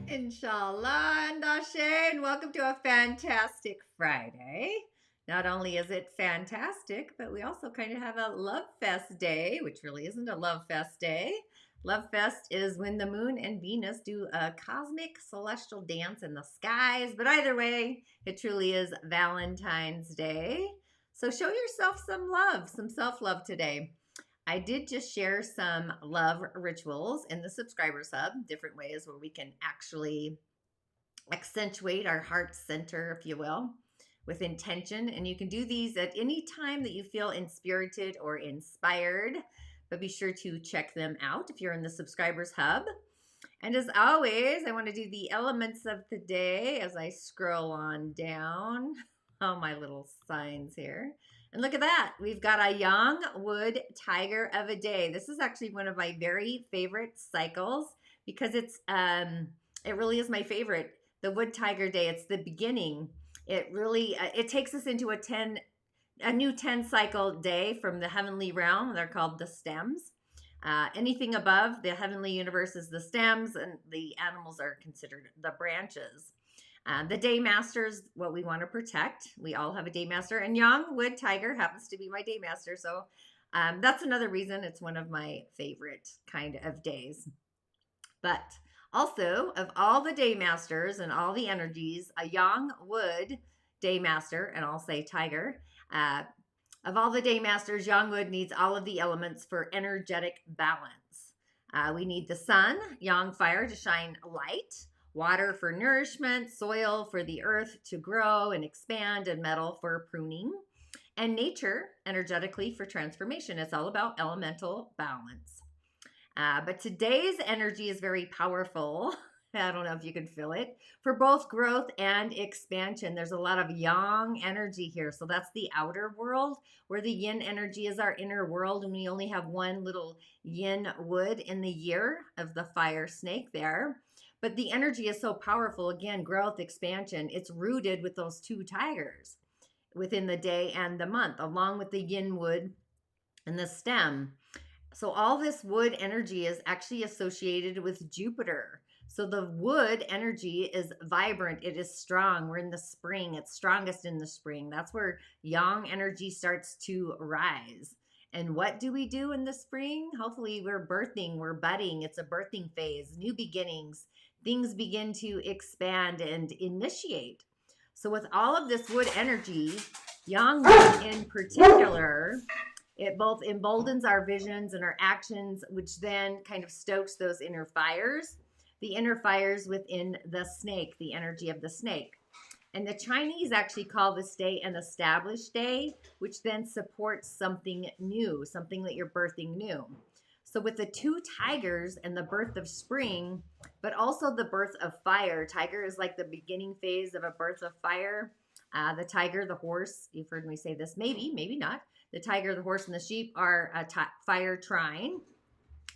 Inshallah and Ashe, welcome to a fantastic Friday. Not only is it fantastic, but we also kind of have a Love Fest day, which really isn't a Love Fest day. Love Fest is when the moon and Venus do a cosmic celestial dance in the skies. But either way, it truly is Valentine's Day. So show yourself some love, some self love today. I did just share some love rituals in the subscribers hub, different ways where we can actually accentuate our heart center, if you will, with intention. And you can do these at any time that you feel inspirited or inspired, but be sure to check them out if you're in the subscribers hub. And as always, I want to do the elements of the day as I scroll on down. All my little signs here. And look at that. We've got a young wood tiger of a day. This is actually one of my very favorite cycles because it really is my favorite. The wood tiger day, it's the beginning. It really, it takes us into a new 10 cycle day from the heavenly realm. They're called the stems. Anything above the heavenly universe is the stems, and the animals are considered the branches. The day master is what we want to protect. We all have a day master, and young wood tiger happens to be my day master. So that's another reason it's one of my favorite kind of days. But also, of all the day masters and all the energies, a young wood day master, and I'll say tiger, of all the day masters, young wood needs all of the elements for energetic balance. We need the sun, yang fire, to shine light, water for nourishment, soil for the earth to grow and expand, and metal for pruning, and nature energetically for transformation. It's all about elemental balance. But today's energy is very powerful. I don't know if you can feel it, for both growth and expansion. There's a lot of yang energy here. So that's the outer world, where the yin energy is our inner world. And we only have one little yin wood in the year of the fire snake there. But the energy is so powerful. Again, growth, expansion. It's rooted with those two tigers within the day and the month, along with the yin wood and the stem. So all this wood energy is actually associated with Jupiter. So the wood energy is vibrant. It is strong. We're in the spring. It's strongest in the spring. That's where yang energy starts to rise. And what do we do in the spring? Hopefully we're birthing, we're budding. It's a birthing phase, new beginnings. Things begin to expand and initiate. So with all of this wood energy, yang wood in particular, it both emboldens our visions and our actions, which then kind of stokes those inner fires. The inner fires within the snake, the energy of the snake. And the Chinese actually call this day an established day, which then supports something new, something that you're birthing new. So with the two tigers and the birth of spring, but also the birth of fire, tiger is like the beginning phase of a birth of fire. The tiger, the horse, you've heard me say this, maybe, maybe not. The tiger, the horse, and the sheep are a fire trine.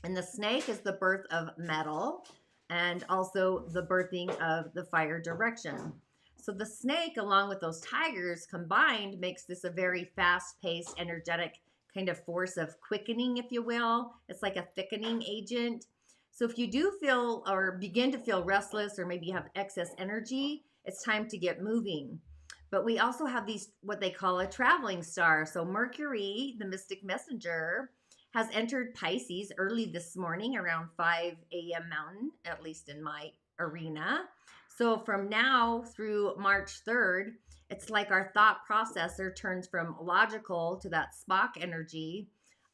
And the snake is the birth of metal, and also the birthing of the fire direction. So the snake, along with those tigers combined, makes this a very fast-paced, energetic kind of force of quickening, if you will. It's like a thickening agent. So if you do feel or begin to feel restless, or maybe you have excess energy, it's time to get moving. But we also have these, what they call a traveling star. So Mercury, the mystic messenger, has entered Pisces early this morning around 5 a.m. Mountain, at least in my arena. So from now through March 3rd, it's like our thought processor turns from logical to that Spock energy.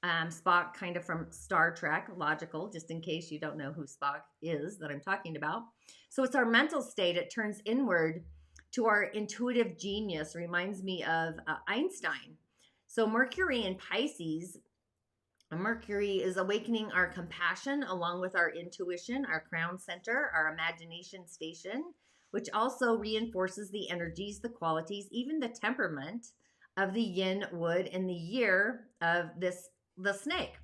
Spock kind of from Star Trek, logical, just in case you don't know who Spock is that I'm talking about. So it's our mental state. It turns inward to our intuitive genius. Reminds me of Einstein. So Mercury in Pisces, Mercury is awakening our compassion along with our intuition, our crown center, our imagination station, which also reinforces the energies, the qualities, even the temperament of the yin wood in the year of the snake.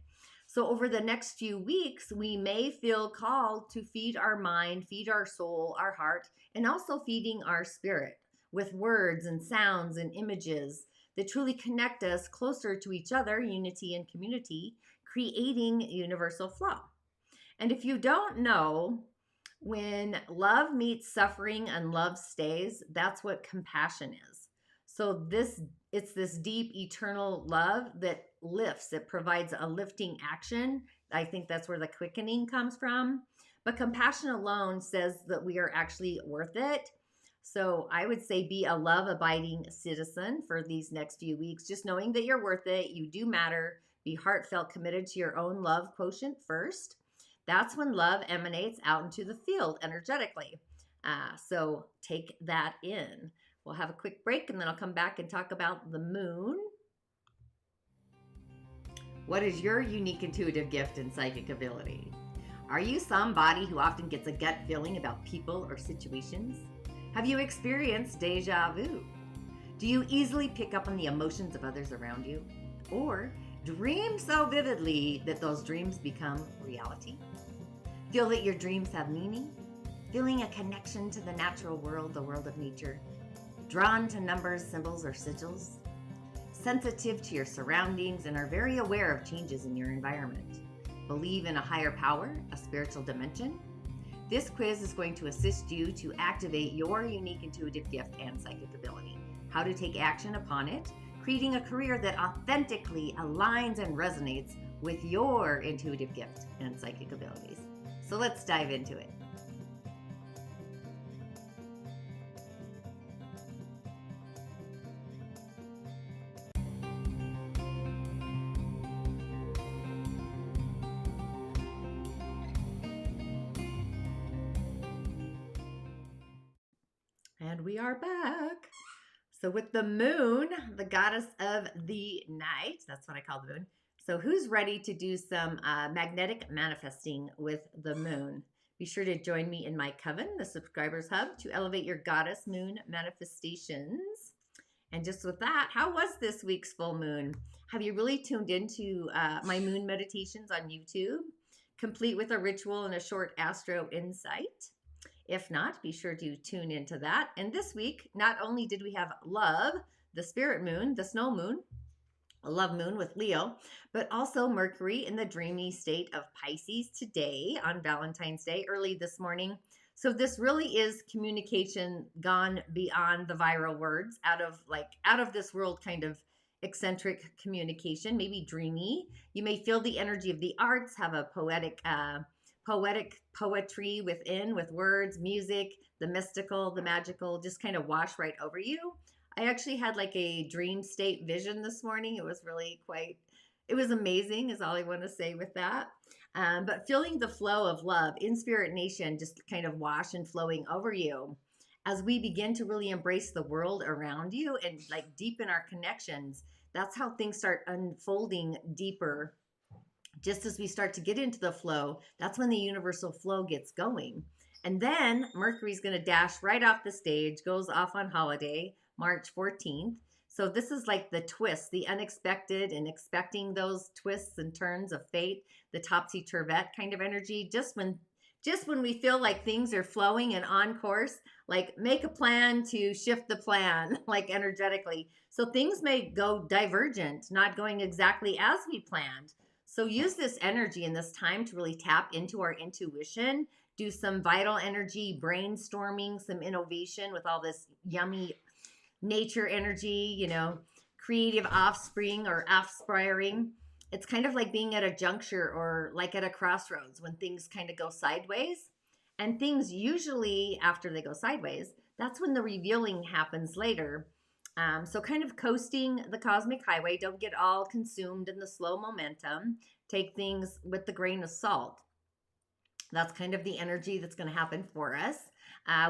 So over the next few weeks, we may feel called to feed our mind, feed our soul, our heart, and also feeding our spirit with words and sounds and images that truly connect us closer to each other, unity and community, creating universal flow. And if you don't know When love meets suffering and love stays, that's what compassion is. So it's this deep eternal love that lifts. It provides a lifting action. I think that's where the quickening comes from. But compassion alone says that we are actually worth it. So I would say be a love abiding citizen for these next few weeks, just knowing that you're worth it. You do matter. Be heartfelt, committed to your own love quotient first. That's when love emanates out into the field energetically. So take that in. We'll have a quick break and then I'll come back and talk about the moon. What is your unique intuitive gift and psychic ability? Are you somebody who often gets a gut feeling about people or situations? Have you experienced deja vu? Do you easily pick up on the emotions of others around you? Or dream so vividly that those dreams become reality? Feel that your dreams have meaning? Feeling a connection to the natural world, the world of nature? Drawn to numbers, symbols, or sigils? Sensitive to your surroundings and are very aware of changes in your environment? Believe in a higher power, a spiritual dimension? This quiz is going to assist you to activate your unique intuitive gift and psychic ability, how to take action upon it, creating a career that authentically aligns and resonates with your intuitive gift and psychic abilities. So let's dive into it. And we are back. So with the moon, the goddess of the night, that's what I call the moon. So who's ready to do some magnetic manifesting with the moon? Be sure to join me in my coven, the Subscribers Hub, to elevate your goddess moon manifestations. And just with that, how was this week's full moon? Have you really tuned into my moon meditations on YouTube, complete with a ritual and a short astro insight? If not, be sure to tune into that. And this week, not only did we have love, the spirit moon, the snow moon, a love moon with Leo, but also Mercury in the dreamy state of Pisces today on Valentine's Day, early this morning. So this really is communication gone beyond the viral words, out of this world kind of eccentric communication, maybe dreamy. You may feel the energy of the arts, have a poetry within, with words, music, the mystical, the magical, just kind of wash right over you. I actually had like a dream state vision this morning. It was really it was amazing is all I want to say with that. But feeling the flow of love in Spirit Nation just kind of wash and flowing over you as we begin to really embrace the world around you and like deepen our connections. That's how things start unfolding deeper. Just as we start to get into the flow, that's when the universal flow gets going. And then Mercury's going to dash right off the stage, goes off on holiday, March 14th. So this is like the twist, the unexpected, and expecting those twists and turns of fate, the topsy-turvette kind of energy. Just when we feel like things are flowing and on course, like make a plan to shift the plan, like energetically. So things may go divergent, not going exactly as we planned. So use this energy and this time to really tap into our intuition, do some vital energy, brainstorming, some innovation with all this yummy nature energy, creative offspring or offspiring. It's kind of like being at a juncture or like at a crossroads when things kind of go sideways. And things usually, after they go sideways, that's when the revealing happens later. So kind of coasting the cosmic highway. Don't get all consumed in the slow momentum. Take things with the grain of salt. That's kind of the energy that's going to happen for us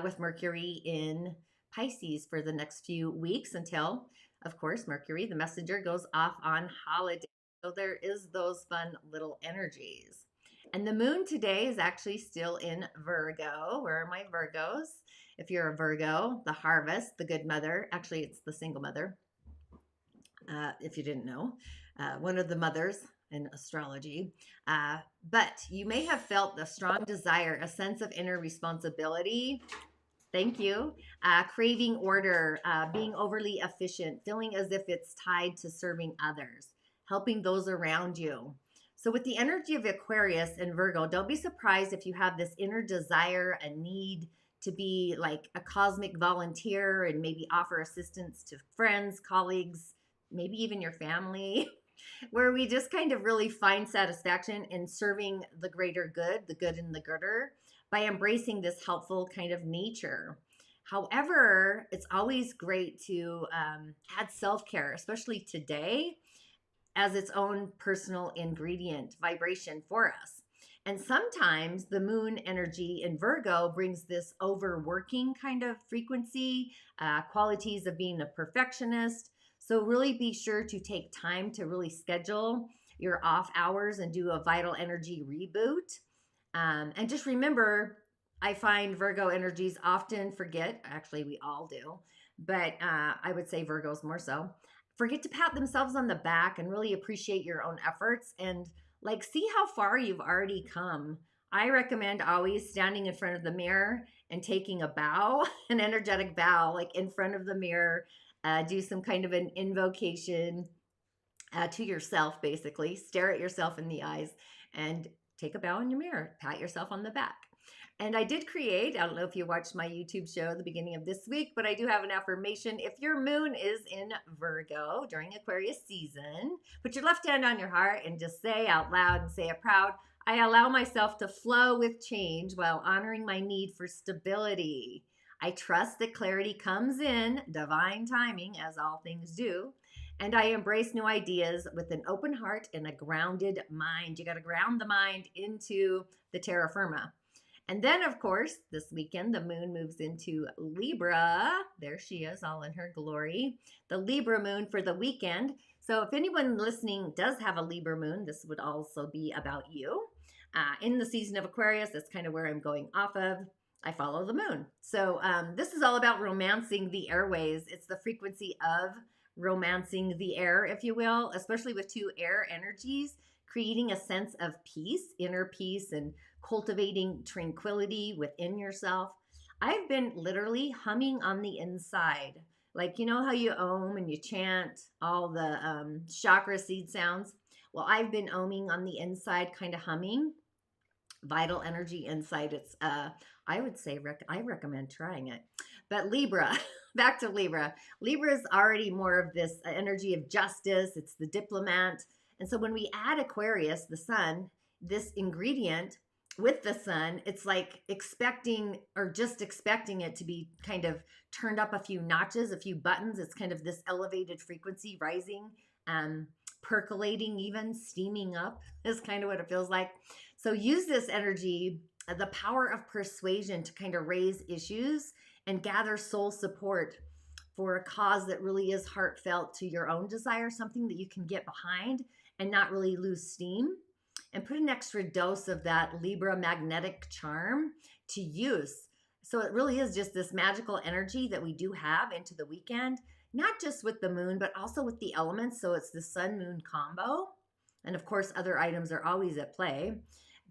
with Mercury in Pisces for the next few weeks until, of course, Mercury, the messenger, goes off on holiday. So there is those fun little energies. And the moon today is actually still in Virgo. Where are my Virgos? If you're a Virgo, the harvest, the good mother. Actually, it's the single mother. If you didn't know, one of the mothers in astrology. But you may have felt the strong desire, a sense of inner responsibility. Thank you. Craving order, being overly efficient, feeling as if it's tied to serving others, helping those around you. So with the energy of Aquarius and Virgo, don't be surprised if you have this inner desire, a need to be like a cosmic volunteer and maybe offer assistance to friends, colleagues, maybe even your family, where we just kind of really find satisfaction in serving the greater good, the good and the gooder, by embracing this helpful kind of nature. However, it's always great to add self-care, especially today, as its own personal ingredient vibration for us. And sometimes the moon energy in Virgo brings this overworking kind of frequency, qualities of being a perfectionist. So really be sure to take time to really schedule your off hours and do a vital energy reboot. And just remember, I find Virgo energies often forget, actually we all do, but I would say Virgos more so, forget to pat themselves on the back and really appreciate your own efforts and like see how far you've already come. I recommend always standing in front of the mirror and taking a bow, an energetic bow, like in front of the mirror. Do some kind of an invocation to yourself, basically. Stare at yourself in the eyes and take a bow in your mirror. Pat yourself on the back. And I did create, I don't know if you watched my YouTube show at the beginning of this week, but I do have an affirmation. If your moon is in Virgo during Aquarius season, put your left hand on your heart and just say out loud and say it proud, I allow myself to flow with change while honoring my need for stability. I trust that clarity comes in divine timing, as all things do. And I embrace new ideas with an open heart and a grounded mind. You got to ground the mind into the terra firma. And then, of course, this weekend, the moon moves into Libra. There she is, all in her glory. The Libra moon for the weekend. So if anyone listening does have a Libra moon, this would also be about you. In the season of Aquarius, that's kind of where I'm going off of. I follow the moon. So this is all about romancing the airways. It's the frequency of romancing the air, if you will, especially with two air energies, creating a sense of peace, inner peace, and cultivating tranquility within yourself. I've been literally humming on the inside. Like, you know how you om and you chant all the chakra seed sounds? Well, I've been oming on the inside, kind of humming. Vital energy inside. It's, I would say, I recommend trying it. But Libra, back to Libra. Libra is already more of this energy of justice. It's the diplomat. And so when we add Aquarius, the sun, this ingredient with the sun, it's like expecting or just expecting it to be kind of turned up a few notches, a few buttons. It's kind of this elevated frequency rising, percolating, even steaming up is kind of what it feels like. So use this energy, the power of persuasion, to kind of raise issues and gather soul support for a cause that really is heartfelt to your own desire, something that you can get behind and not really lose steam. And put an extra dose of that Libra magnetic charm to use. So it really is just this magical energy that we do have into the weekend, not just with the moon, but also with the elements. So it's the sun-moon combo. And of course, other items are always at play.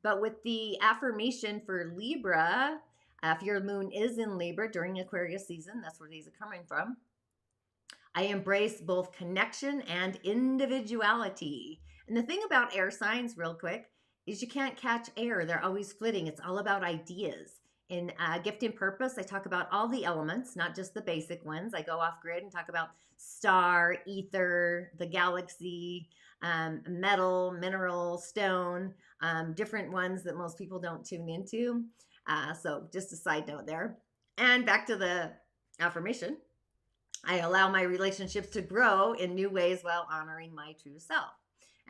But with the affirmation for Libra, if your moon is in Libra during Aquarius season, that's where these are coming from. I embrace both connection and individuality. And the thing about air signs, real quick, is you can't catch air. They're always flitting. It's all about ideas. In Gift and Purpose, I talk about all the elements, not just the basic ones. I go off grid and talk about star, ether, the galaxy, metal, mineral, stone, different ones that most people don't tune into. So just a side note there. And back to the affirmation. I allow my relationships to grow in new ways while honoring my true self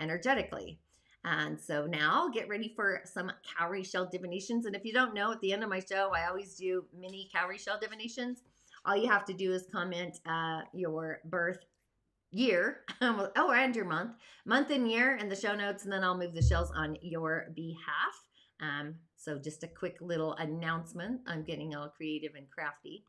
energetically. And so now get ready for some cowrie shell divinations. And if you don't know, at the end of my show, I always do mini cowrie shell divinations. All you have to do is comment your birth year, and your month and year in the show notes, and then I'll move the shells on your behalf. So just a quick little announcement. I'm getting all creative and crafty.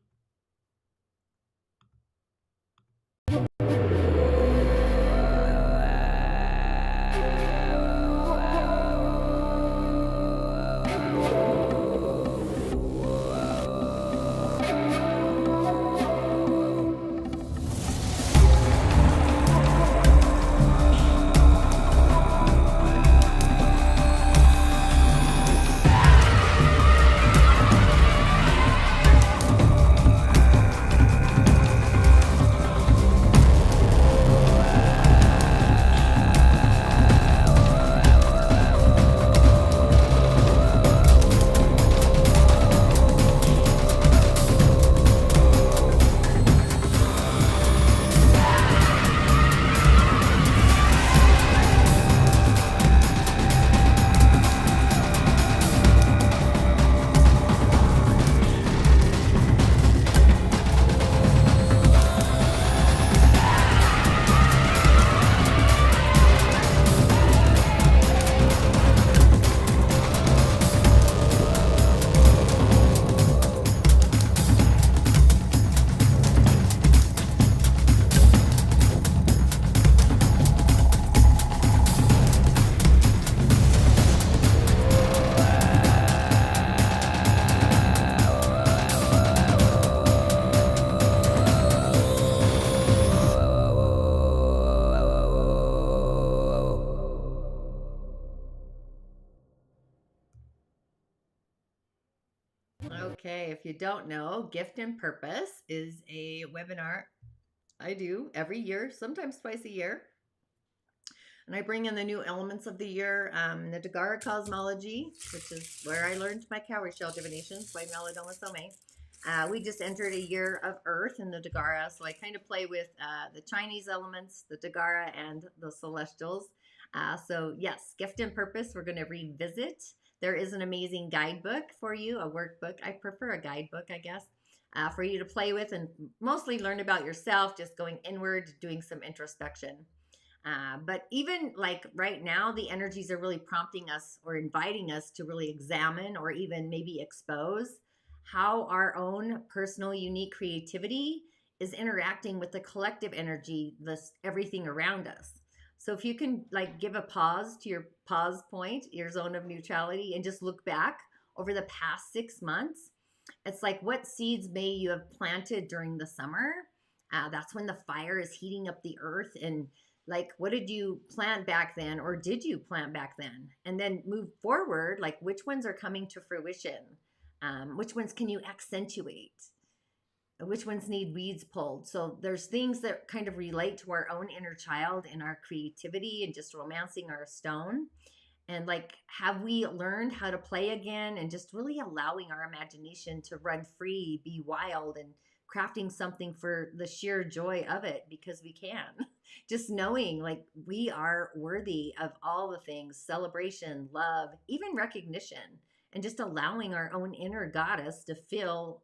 Okay, if you don't know, Gift and Purpose is a webinar I do every year, sometimes twice a year. And I bring in the new elements of the year, the Dagara cosmology, which is where I learned my cowrie shell divinations by Melodoma Some. We just entered a year of Earth in the Dagara, so I kind of play with the Chinese elements, the Dagara, and the celestials. So yes, Gift and Purpose, we're going to revisit. There is an amazing guidebook for you, a workbook. I prefer a guidebook, I guess, for you to play with and mostly learn about yourself, just going inward, doing some introspection. But even like right now, the energies are really prompting us or inviting us to really examine or even maybe expose how our own personal unique creativity is interacting with the collective energy, this everything around us. So if you can like give a pause to your pause point, your zone of neutrality, and just look back over the past 6 months, it's like what seeds may you have planted during the summer. That's when the fire is heating up the earth, and like what did you plant back then, or did you plant back then, and then move forward, like which ones are coming to fruition, which ones can you accentuate, which ones need weeds pulled. So there's things that kind of relate to our own inner child and our creativity and just romancing our stone. And like, have we learned how to play again and just really allowing our imagination to run free, be wild, and crafting something for the sheer joy of it because we can. Just knowing like we are worthy of all the things, celebration, love, even recognition, and just allowing our own inner goddess to fill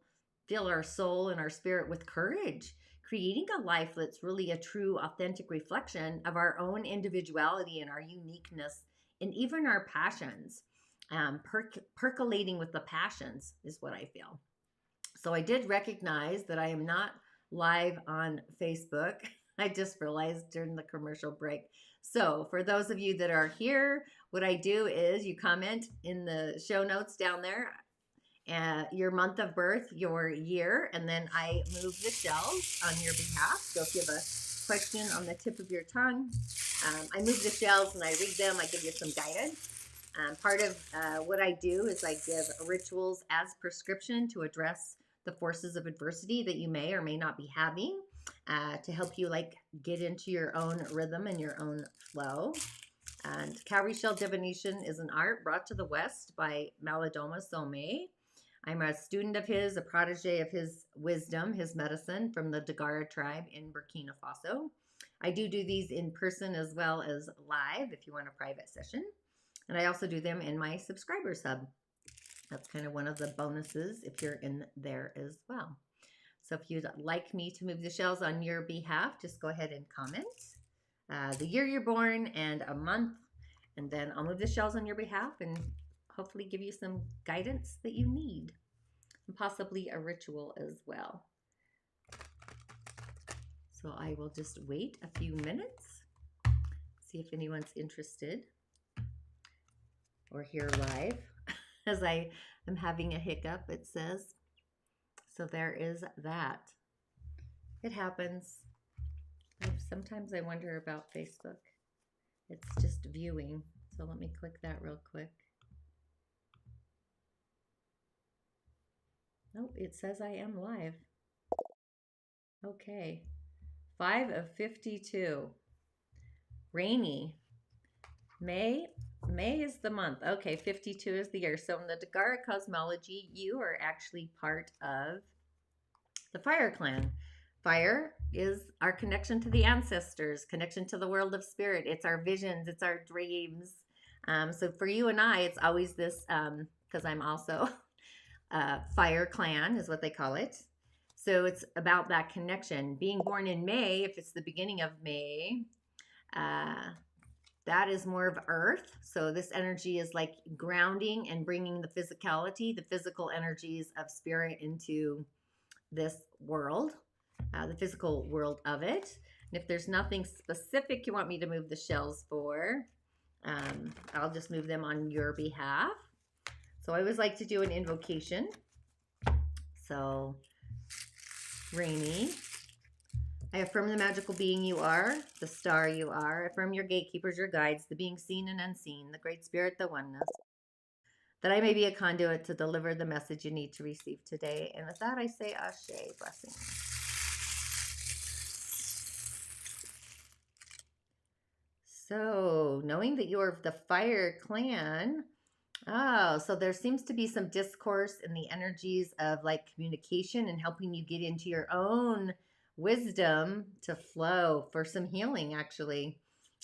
our soul and our spirit with courage, creating a life that's really a true, authentic reflection of our own individuality and our uniqueness and even our passions. Percolating with the passions is what I feel. So I did recognize that I am not live on Facebook. I just realized during the commercial break. So for those of you that are here, what I do is you comment in the show notes down there, your month of birth, your year, and then I move the shells on your behalf. So if you have a question on the tip of your tongue, I move the shells and I read them. I give you some guidance. Part of what I do is I give rituals as prescription to address the forces of adversity that you may or may not be having, to help you like get into your own rhythm and your own flow. And cowrie shell divination is an art brought to the West by Melodoma Some. I'm a student of his, a protege of his wisdom, his medicine from the Dagara tribe in Burkina Faso. I do these in person as well as live if you want a private session. And I also do them in my subscribers hub. That's kind of one of the bonuses if you're in there as well. So if you'd like me to move the shells on your behalf, just go ahead and comment the year you're born and a month, and then I'll move the shells on your behalf and hopefully give you some guidance that you need, and possibly a ritual as well. So I will just wait a few minutes, see if anyone's interested or here live as I am having a hiccup, it says. So there is that. It happens. Sometimes I wonder about Facebook. It's just viewing. So let me click that real quick. Nope, it says I am live. Okay. 5 of 52. Rainy. May is the month. Okay, 52 is the year. So in the Dagara cosmology, you are actually part of the fire clan. Fire is our connection to the ancestors, connection to the world of spirit. It's our visions, it's our dreams. So for you and I, it's always this, because I'm also fire clan is what they call it. So it's about that connection. Being born in May, if it's the beginning of May, that is more of earth. So this energy is like grounding and bringing the physicality, the physical energies of spirit into this world, the physical world of it. And if there's nothing specific you want me to move the shells for, I'll just move them on your behalf. So I always like to do an invocation. So, Rainy, I affirm the magical being you are, the star you are. I affirm your gatekeepers, your guides, the being seen and unseen, the great spirit, the oneness. that I may be a conduit to deliver the message you need to receive today. And with that, I say Ashe, blessings. So, knowing that you're the fire clan, oh, so there seems to be some discourse in the energies of like communication and helping you get into your own wisdom to flow for some healing, actually.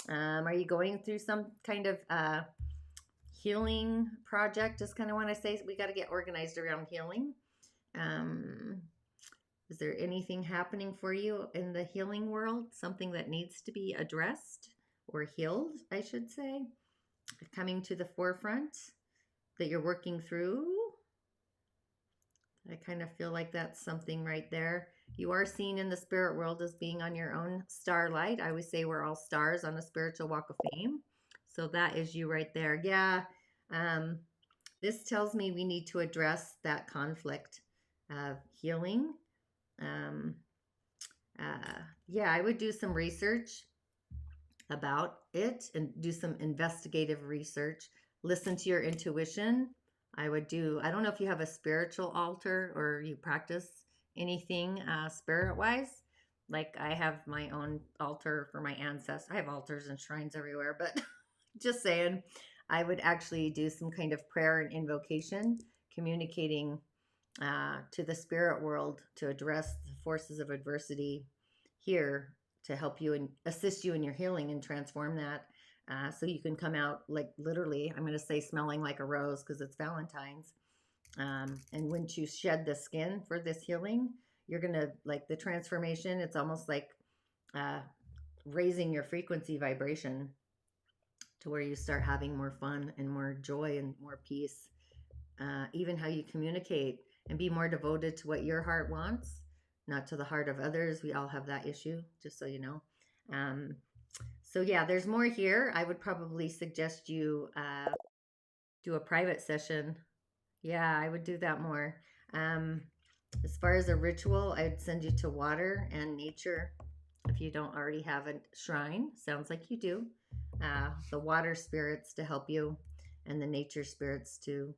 Are you going through some kind of healing project? Just kind of want to say we got to get organized around healing. Is there anything happening for you in the healing world? Something that needs to be addressed or healed, I should say, coming to the forefront that you're working through? I kind of feel like that's something right there. You are seen in the spirit world as being on your own starlight. I always say we're all stars on a spiritual walk of fame. So that is you right there. Yeah. This tells me we need to address that conflict of healing. Yeah, I would do some research about it and do some investigative research. Listen to your intuition. I don't know if you have a spiritual altar or you practice anything spirit-wise. Like I have my own altar for my ancestors. I have altars and shrines everywhere, but just saying, I would actually do some kind of prayer and invocation, communicating to the spirit world to address the forces of adversity here to help you and assist you in your healing and transform that. So you can come out like literally, I'm going to say smelling like a rose because it's Valentines. And once you shed the skin for this healing, you're going to like the transformation. It's almost like raising your frequency vibration to where you start having more fun and more joy and more peace. Even how you communicate and be more devoted to what your heart wants, not to the heart of others. We all have that issue, just so you know. So yeah, there's more here. I would probably suggest you do a private session. Yeah, I would do that more. As far as a ritual, I'd send you to water and nature. If you don't already have a shrine, sounds like you do. The water spirits to help you and the nature spirits to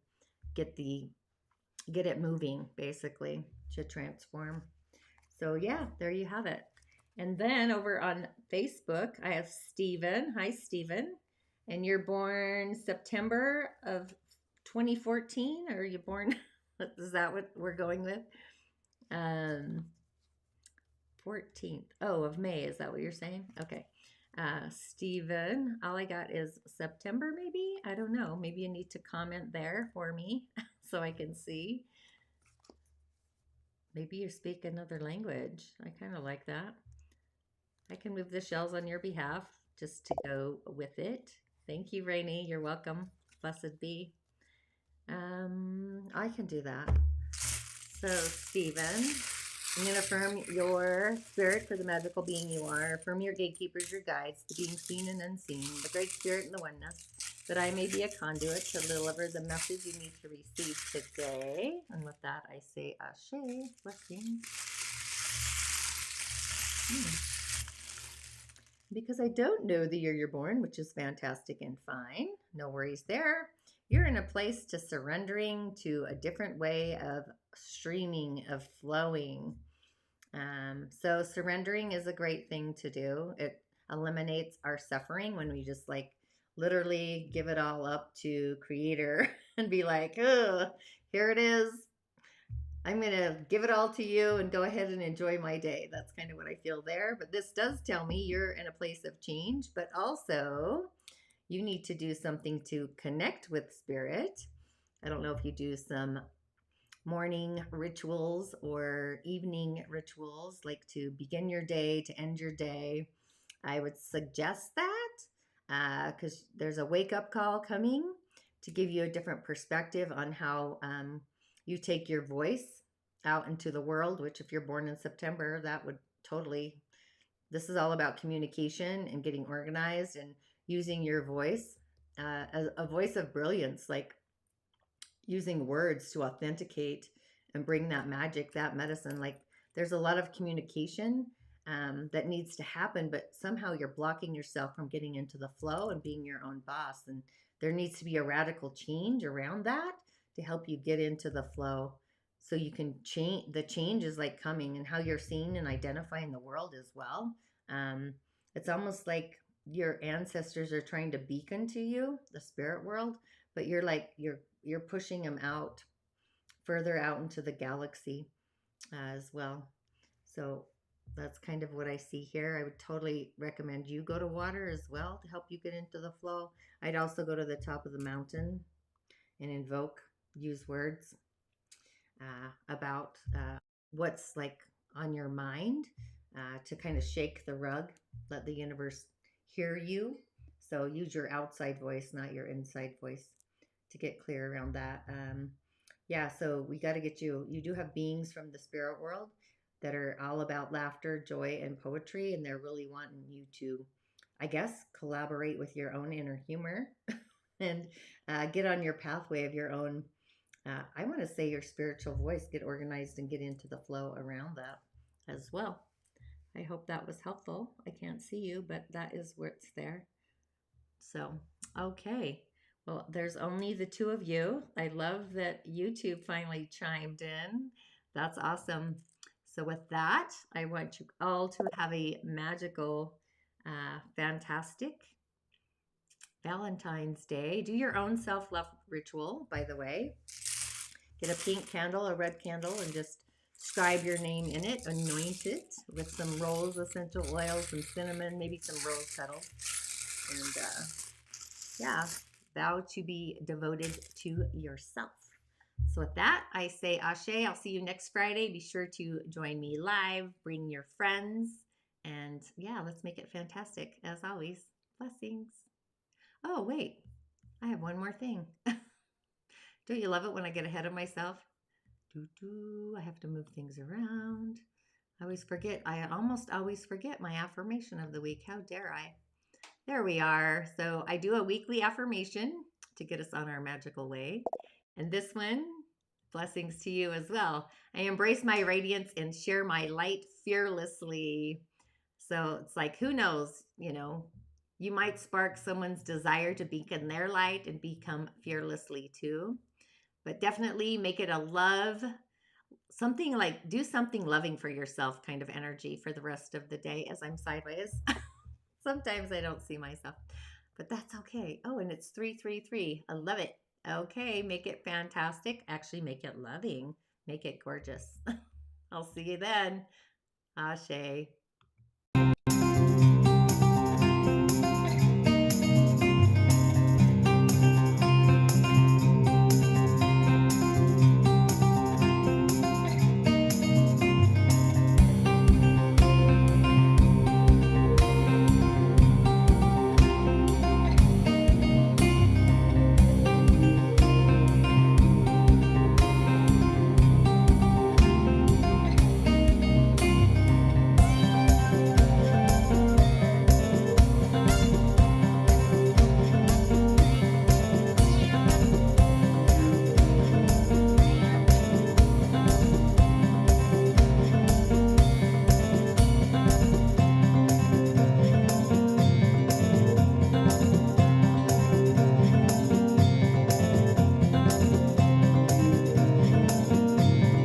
get it moving, basically, to transform. So yeah, there you have it. And then over on Facebook, I have Stephen. Hi, Stephen. And you're born September of 2014, or are you born? Is that what we're going with? 14th. Oh, of May. Is that what you're saying? Okay. Stephen, all I got is September, maybe? I don't know. Maybe you need to comment there for me so I can see. Maybe you speak another language. I kind of like that. I can move the shells on your behalf just to go with it. Thank you, Rainey. You're welcome. Blessed be. I can do that. So, Stephen, I'm going to affirm your spirit for the magical being you are. Affirm your gatekeepers, your guides, the being seen and unseen, the great spirit and the oneness, that I may be a conduit to deliver the message you need to receive today. And with that, I say Ashe, blessings. Because I don't know the year you're born, which is fantastic and fine. No worries there. You're in a place to surrendering to a different way of streaming, of flowing. So surrendering is a great thing to do. It eliminates our suffering when we just like literally give it all up to Creator and be like, oh, here it is. I'm going to give it all to you and go ahead and enjoy my day. That's kind of what I feel there. But this does tell me you're in a place of change, but also you need to do something to connect with spirit. I don't know if you do some morning rituals or evening rituals, like to begin your day, to end your day. I would suggest that because there's a wake-up call coming to give you a different perspective on how you take your voice out into the world, which if you're born in September, that would totally, this is all about communication and getting organized and using your voice as a voice of brilliance, like using words to authenticate and bring that magic, that medicine. Like there's a lot of communication that needs to happen, but somehow you're blocking yourself from getting into the flow and being your own boss. And there needs to be a radical change around that to help you get into the flow. So you can change, the change is like coming, and how you're seeing and identifying the world as well. It's almost like your ancestors are trying to beacon to you the spirit world, but you're like, you're pushing them out further out into the galaxy as well. So that's kind of what I see here. I would totally recommend you go to water as well to help you get into the flow. I'd also go to the top of the mountain and invoke, use words about what's like on your mind, to kind of shake the rug, let the universe hear you. So use your outside voice, not your inside voice, to get clear around that. Yeah, so we got to get you. You do have beings from the spirit world that are all about laughter, joy, and poetry, and they're really wanting you to, I guess, collaborate with your own inner humor and get on your pathway of your own. I want to say your spiritual voice, get organized and get into the flow around that as well. I hope that was helpful. I can't see you, but that is what's there. So, okay. Well, there's only the two of you. I love that YouTube finally chimed in. That's awesome. So, with that, I want you all to have a magical, fantastic Valentine's Day. Do your own self-love ritual, by the way. Get a pink candle, a red candle, and just scribe your name in it. Anoint it with some rose essential oil, some cinnamon, maybe some rose petals. And yeah, vow to be devoted to yourself. So with that, I say Ashe. I'll see you next Friday. Be sure to join me live. Bring your friends. And yeah, let's make it fantastic as always. Blessings. Oh, wait. I have one more thing. Don't you love it when I get ahead of myself? I have to move things around. I always forget. I almost always forget my affirmation of the week. How dare I? There we are. So I do a weekly affirmation to get us on our magical way. And this one, blessings to you as well. I embrace my radiance and share my light fearlessly. So it's like, who knows, you might spark someone's desire to beacon their light and become fearlessly too. But definitely make it a love, something like do something loving for yourself kind of energy for the rest of the day as I'm sideways. Sometimes I don't see myself, but that's okay. Oh, and it's 333. I love it. Okay, make it fantastic. Actually, make it loving. Make it gorgeous. I'll see you then. Ashe.